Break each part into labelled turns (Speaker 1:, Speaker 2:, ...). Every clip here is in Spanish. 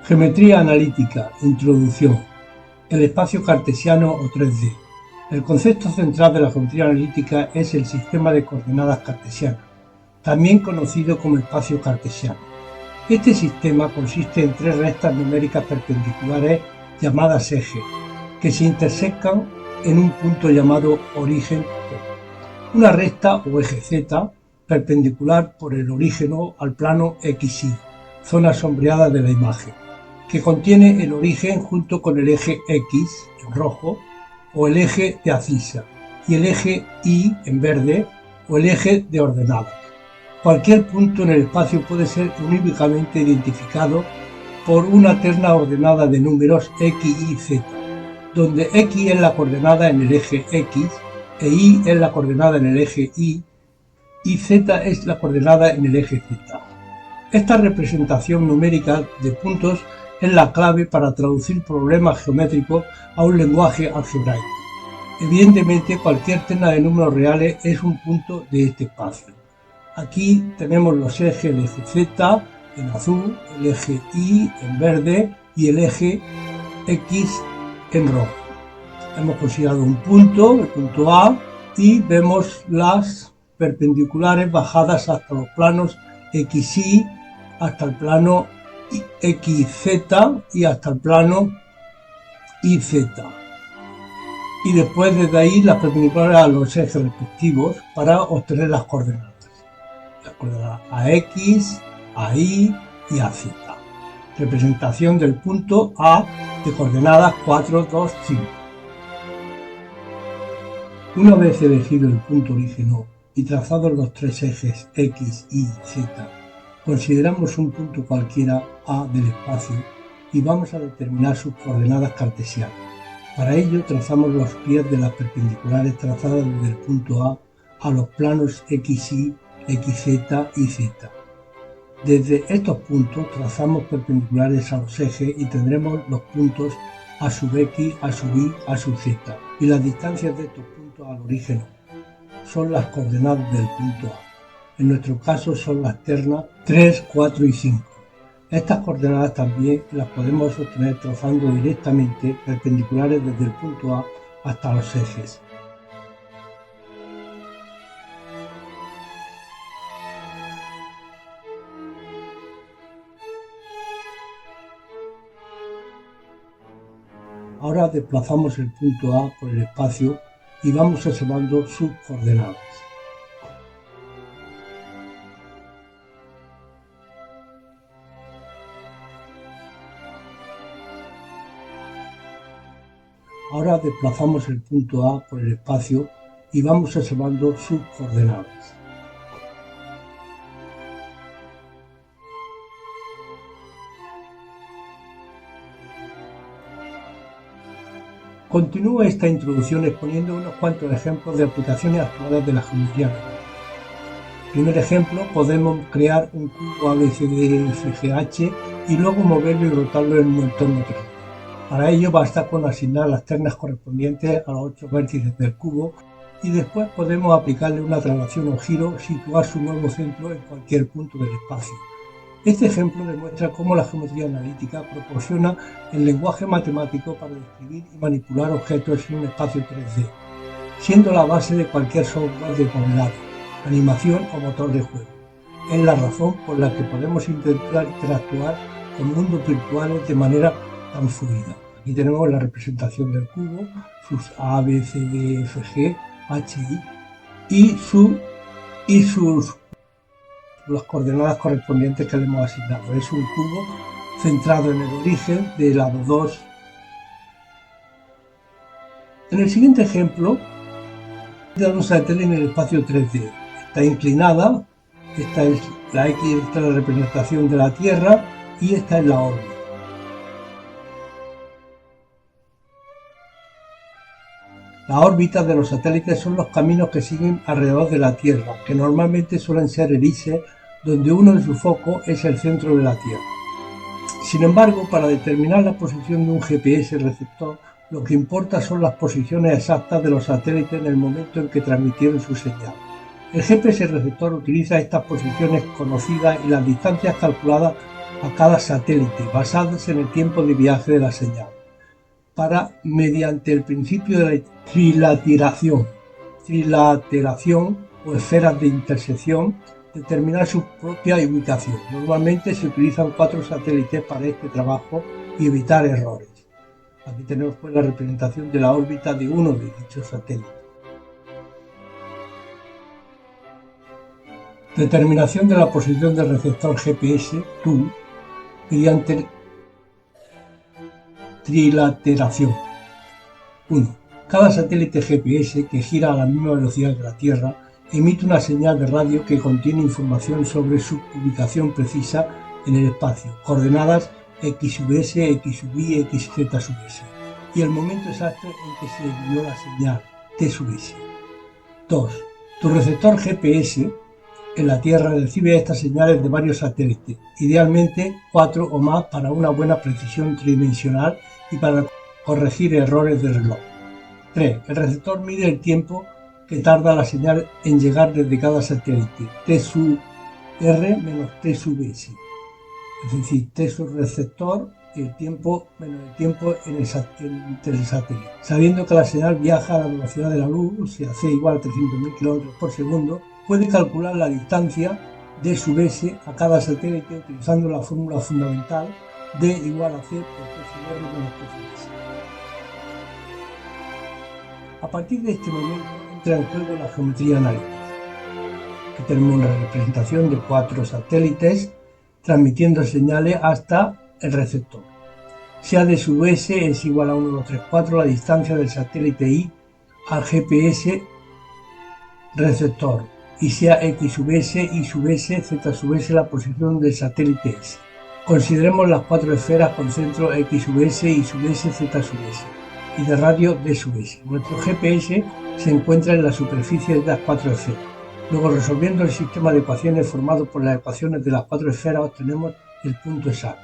Speaker 1: Geometría analítica, introducción. El espacio cartesiano o 3D. El concepto central de la geometría analítica es el sistema de coordenadas cartesianas, también conocido como espacio cartesiano. Este sistema consiste en tres rectas numéricas perpendiculares llamadas ejes, que se intersecan en un punto llamado origen O. Una recta o eje Z, perpendicular por el origen O al plano XY, zona sombreada de la imagen, que contiene el origen junto con el eje X, en rojo, o el eje de abscisa, y el eje Y, en verde, o el eje de ordenadas. Cualquier punto en el espacio puede ser unívocamente identificado por una terna ordenada de números X, Y, Z, donde X es la coordenada en el eje X, e Y es la coordenada en el eje Y, y Z es la coordenada en el eje Z. Esta representación numérica de puntos es la clave para traducir problemas geométricos a un lenguaje algebraico. Evidentemente, cualquier terna de números reales es un punto de este espacio. Aquí tenemos los ejes, el eje Z en azul, el eje Y en verde y el eje X en rojo. Hemos considerado un punto, el punto A, y vemos las perpendiculares bajadas hasta los planos XY, hasta el plano XZ y hasta el plano YZ. Y después desde ahí las perpendiculares a los ejes respectivos para obtener las coordenadas. Las coordenadas a X, a Y y a Z. Representación del punto A de coordenadas 4, 2, 5. Una vez elegido el punto origen O y trazados los tres ejes X, Y, Z, consideramos un punto cualquiera A del espacio y vamos a determinar sus coordenadas cartesianas. Para ello trazamos los pies de las perpendiculares trazadas desde el punto A los planos XY, XZ y Z. Desde estos puntos trazamos perpendiculares a los ejes y tendremos los puntos A sub X, A sub Y, A sub Z, y las distancias de estos puntos al origen O son las coordenadas del punto A. En nuestro caso son las ternas 3, 4 y 5. Estas coordenadas también las podemos obtener trazando directamente perpendiculares desde el punto A hasta los ejes. Ahora desplazamos el punto A por el espacio y vamos observando sus coordenadas. Ahora desplazamos el punto A por el espacio y vamos observando sus coordenadas. Continúo esta introducción exponiendo unos cuantos ejemplos de aplicaciones actuales de la geometría analítica. Primer ejemplo, podemos crear un cubo ABCDFGH y luego moverlo y rotarlo en un entorno 3D. Para ello basta con asignar las ternas correspondientes a los 8 vértices del cubo y después podemos aplicarle una traslación o giro, situar su nuevo centro en cualquier punto del espacio. Este ejemplo demuestra cómo la geometría analítica proporciona el lenguaje matemático para describir y manipular objetos en un espacio 3D, siendo la base de cualquier software de modelado, animación o motor de juego. Es la razón por la que podemos intentar interactuar con mundos virtuales de manera tan fluida. Aquí tenemos la representación del cubo, sus A, B, C, D, F, G, H, I y sus las coordenadas correspondientes que le hemos asignado. Es un cubo centrado en el origen del lado 2. En el siguiente ejemplo, tenemos un satélite en el espacio 3D. Está inclinada, esta es la X, esta es la representación de la Tierra y esta es la órbita. Las órbitas de los satélites son los caminos que siguen alrededor de la Tierra, que normalmente suelen ser elipses, donde uno de sus focos es el centro de la Tierra. Sin embargo, para determinar la posición de un GPS receptor, lo que importa son las posiciones exactas de los satélites en el momento en que transmitieron su señal. El GPS receptor utiliza estas posiciones conocidas y las distancias calculadas a cada satélite basadas en el tiempo de viaje de la señal, para, mediante el principio de la trilateración o esferas de intersección, determinar su propia ubicación. Normalmente se utilizan 4 satélites para este trabajo y evitar errores. Aquí tenemos pues la representación de la órbita de uno de dichos satélites. Determinación de la posición del receptor GPS TU mediante trilateración. 1. Cada satélite GPS que gira a la misma velocidad que la Tierra emite una señal de radio que contiene información sobre su ubicación precisa en el espacio, coordenadas x sub s, x sub y, xz sub s, y el momento exacto en que se envió la señal t sub s. 2. Tu receptor GPS en la Tierra recibe estas señales de varios satélites, idealmente 4 o más para una buena precisión tridimensional y para corregir errores de reloj. 3. El receptor mide el tiempo que tarda la señal en llegar desde cada satélite, T sub R menos T sub S, es decir, T sub receptor y el tiempo menos el tiempo entre el satélite. Sabiendo que la señal viaja a la velocidad de la luz, o sea, C igual a 300.000 km por segundo, puede calcular la distancia D sub S a cada satélite utilizando la fórmula fundamental D igual a C por T sub R menos T sub S. A partir de este momento entra en juego la geometría analítica. Aquí tenemos una representación de 4 satélites transmitiendo señales hasta el receptor. Sea D sub S es igual a 1, 2, 3, 4 la distancia del satélite I al GPS receptor, y sea X sub S, Y sub S, Z sub S la posición del satélite S. Consideremos las 4 esferas con centro X sub S, Y sub S, Z sub S y de radio D sub S. Nuestro GPS se encuentra en la superficie de las 4 esferas. Luego, resolviendo el sistema de ecuaciones formado por las ecuaciones de las 4 esferas, obtenemos el punto exacto.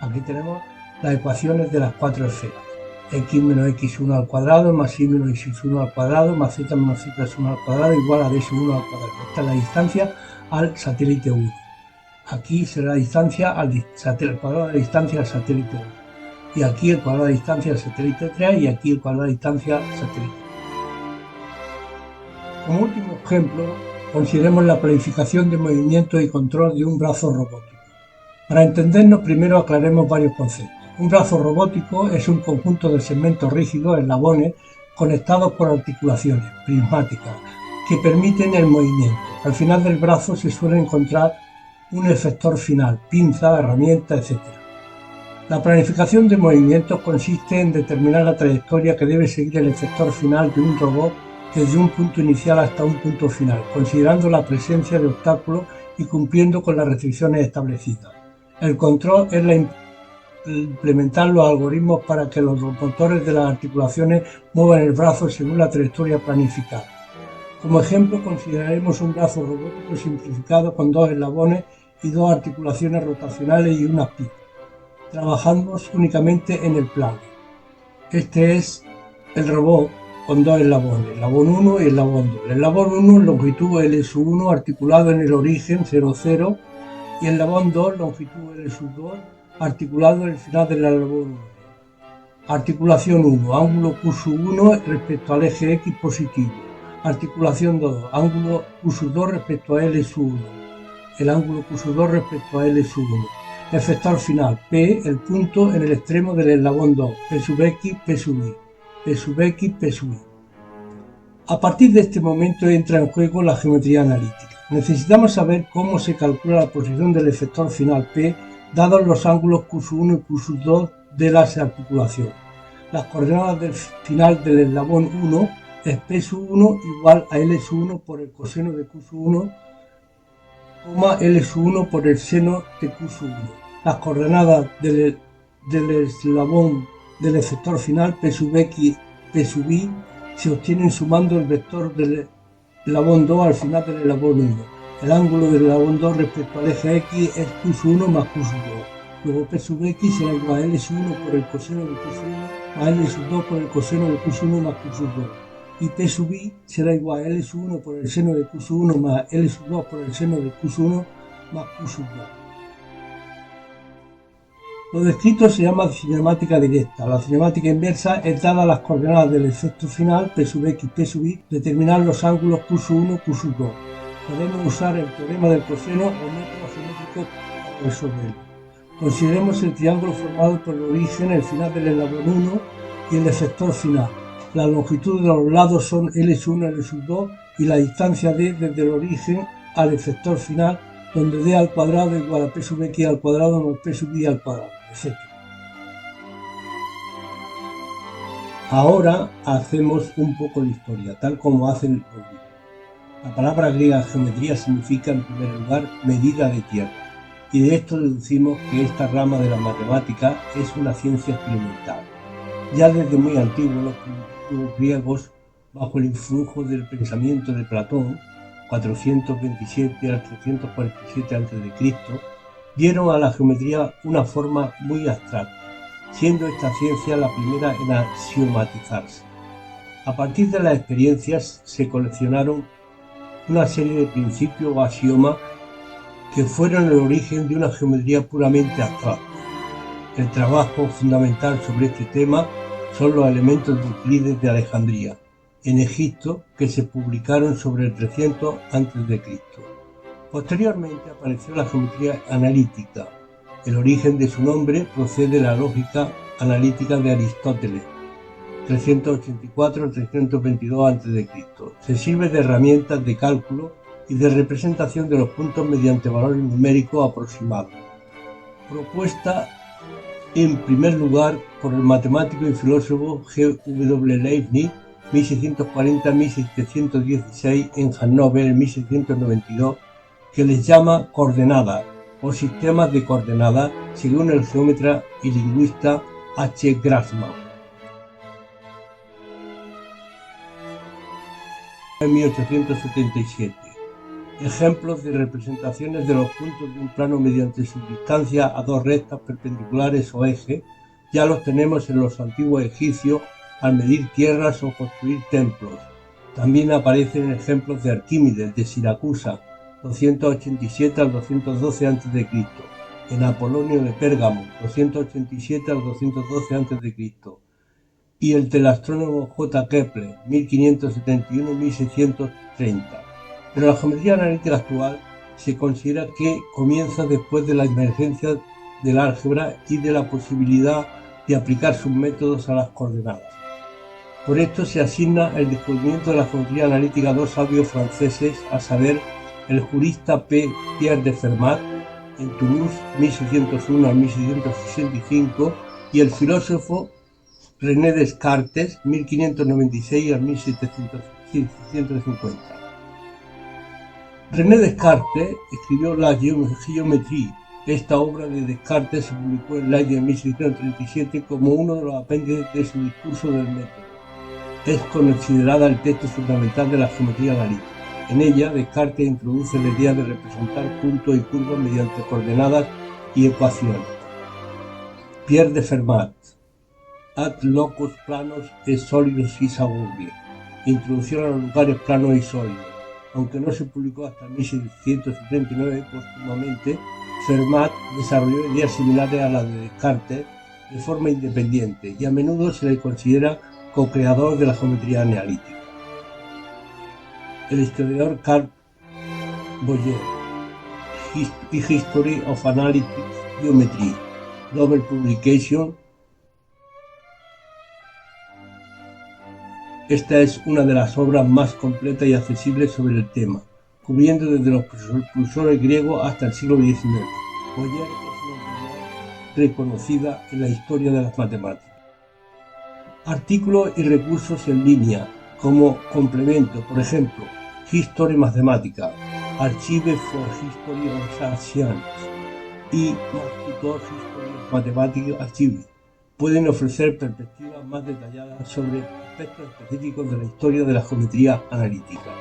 Speaker 1: Aquí tenemos las ecuaciones de las 4 esferas. X menos x1 al cuadrado más y menos x1 al cuadrado más z menos z1 al cuadrado igual a d1 al cuadrado. Esta es la distancia al satélite 1. Aquí será la distancia al cuadrado de la distancia al satélite 1. Y aquí el cuadrado de distancia al satélite 3 y aquí el cuadrado de distancia al satélite 3. Como último ejemplo, consideremos la planificación de movimiento y control de un brazo robótico. Para entendernos, primero aclaremos varios conceptos. Un brazo robótico es un conjunto de segmentos rígidos, eslabones, conectados por articulaciones prismáticas que permiten el movimiento. Al final del brazo se suele encontrar un efector final, pinza, herramienta, etc. La planificación de movimientos consiste en determinar la trayectoria que debe seguir el efector final de un robot desde un punto inicial hasta un punto final, considerando la presencia de obstáculos y cumpliendo con las restricciones establecidas. El control es implementar los algoritmos para que los motores de las articulaciones muevan el brazo según la trayectoria planificada. Como ejemplo, consideraremos un brazo robótico simplificado con 2 eslabones y 2 articulaciones rotacionales y unas pilas. Trabajamos únicamente en el plano. Este es el robot con 2 eslabones, eslabón 1 y eslabón 2. El eslabón 1 longitud L1 articulado en el origen 0, 0 y el eslabón 2 longitud L2 articulado en el final del eslabón 1. Articulación 1, ángulo Q1 respecto al eje X positivo. Articulación 2, ángulo Q2 respecto a L1. El ángulo Q2 respecto a L1. Efector final, P, el punto en el extremo del eslabón 2, P sub X, P sub Y, P sub X, P sub Y. A partir de este momento entra en juego la geometría analítica. Necesitamos saber cómo se calcula la posición del efector final P, dados los ángulos Q1 y Q2 de las articulaciones. Las coordenadas del final del eslabón 1 es P sub 1 igual a L sub 1 por el coseno de Q sub 1, L sub 1 por el seno de Q sub 1. Las coordenadas del eslabón del efector final P sub X, P sub Y se obtienen sumando el vector del eslabón 2 al final del eslabón 1. El ángulo del eslabón 2 respecto al eje X es Q sub 1 más Q sub 2. Luego P sub X será igual a L sub 1 por el coseno de Q sub 1 más L sub 2 por el coseno de Q sub 1 más Q sub 2. Y P sub Y será igual a L sub 1 por el seno de Q sub 1 más L sub 2 por el seno de Q sub 1 más Q sub 2. Lo descrito se llama cinemática directa. La cinemática inversa es, dadas las coordenadas del efecto final, P sub x, P sub y, determinar los ángulos Q1, Q2. Podemos usar el teorema del coseno o método geométrico para resolverlo. Consideremos el triángulo formado por el origen, el final del eslabón 1 y el efector final. La longitud de los lados son L1, L2 y la distancia D desde el origen al efector final, donde D al cuadrado igual a P sub x al cuadrado más P sub y al cuadrado, etc. Ahora hacemos un poco de historia, tal como hacen los libros. La palabra griega geometría significa, en primer lugar, medida de tierra, y de esto deducimos que esta rama de la matemática es una ciencia experimental. Ya desde muy antiguo los primitivos griegos, bajo el influjo del pensamiento de Platón, 427 al 347 a.C., dieron a la geometría una forma muy abstracta, siendo esta ciencia la primera en axiomatizarse. A partir de las experiencias se coleccionaron una serie de principios o axiomas que fueron el origen de una geometría puramente abstracta. El trabajo fundamental sobre este tema son los elementos de Euclides de Alejandría, en Egipto, que se publicaron sobre el 300 a.C. Posteriormente apareció la geometría analítica. El origen de su nombre procede de la lógica analítica de Aristóteles, 384-322 a.C. Se sirve de herramientas de cálculo y de representación de los puntos mediante valores numéricos aproximados. Propuesta en primer lugar por el matemático y filósofo G. W. Leibniz, 1640-1716 en Hannover en 1692, que les llama coordenadas o sistemas de coordenadas según el geómetra y lingüista H. Grassmann. En 1877. Ejemplos de representaciones de los puntos de un plano mediante su distancia a dos rectas perpendiculares o eje ya los tenemos en los antiguos egipcios al medir tierras o construir templos. También aparecen ejemplos de Arquímedes de Siracusa, 287 al 212 a.C., en Apolonio de Pérgamo, 287 al 212 a.C., y el del astrónomo J. Kepler, 1571-1630. Pero la geometría analítica actual se considera que comienza después de la emergencia del álgebra y de la posibilidad de aplicar sus métodos a las coordenadas. Por esto se asigna el descubrimiento de la geometría analítica a dos sabios franceses, a saber, el jurista Pierre de Fermat, en Toulouse, 1601 a 1665, y el filósofo René Descartes, 1596 a 1750. René Descartes escribió la Géométrie. Esta obra de Descartes se publicó en el año 1637 como uno de los apéndices de su discurso del método. Es considerada el texto fundamental de la geometría analítica. En ella, Descartes introduce la idea de representar puntos y curvas mediante coordenadas y ecuaciones. Pierre de Fermat, Ad locus planos et sólidos y suburbi. Introducción a los lugares planos y sólidos. Aunque no se publicó hasta 1679, póstumamente, Fermat desarrolló ideas similares a las de Descartes de forma independiente y a menudo se le considera co-creador de la geometría analítica. El historiador Carl Boyer, History of Analytic Geometry, Double Publication. Esta es una de las obras más completas y accesibles sobre el tema, cubriendo desde los precursores griegos hasta el siglo XIX. Boyer es una autoridad reconocida en la historia de las matemáticas. Artículos y recursos en línea, como complemento, por ejemplo, History Mathematica, Archive for History of Science y Tutor History of Mathematics Archive. Pueden ofrecer perspectivas más detalladas sobre aspectos específicos de la historia de la geometría analítica.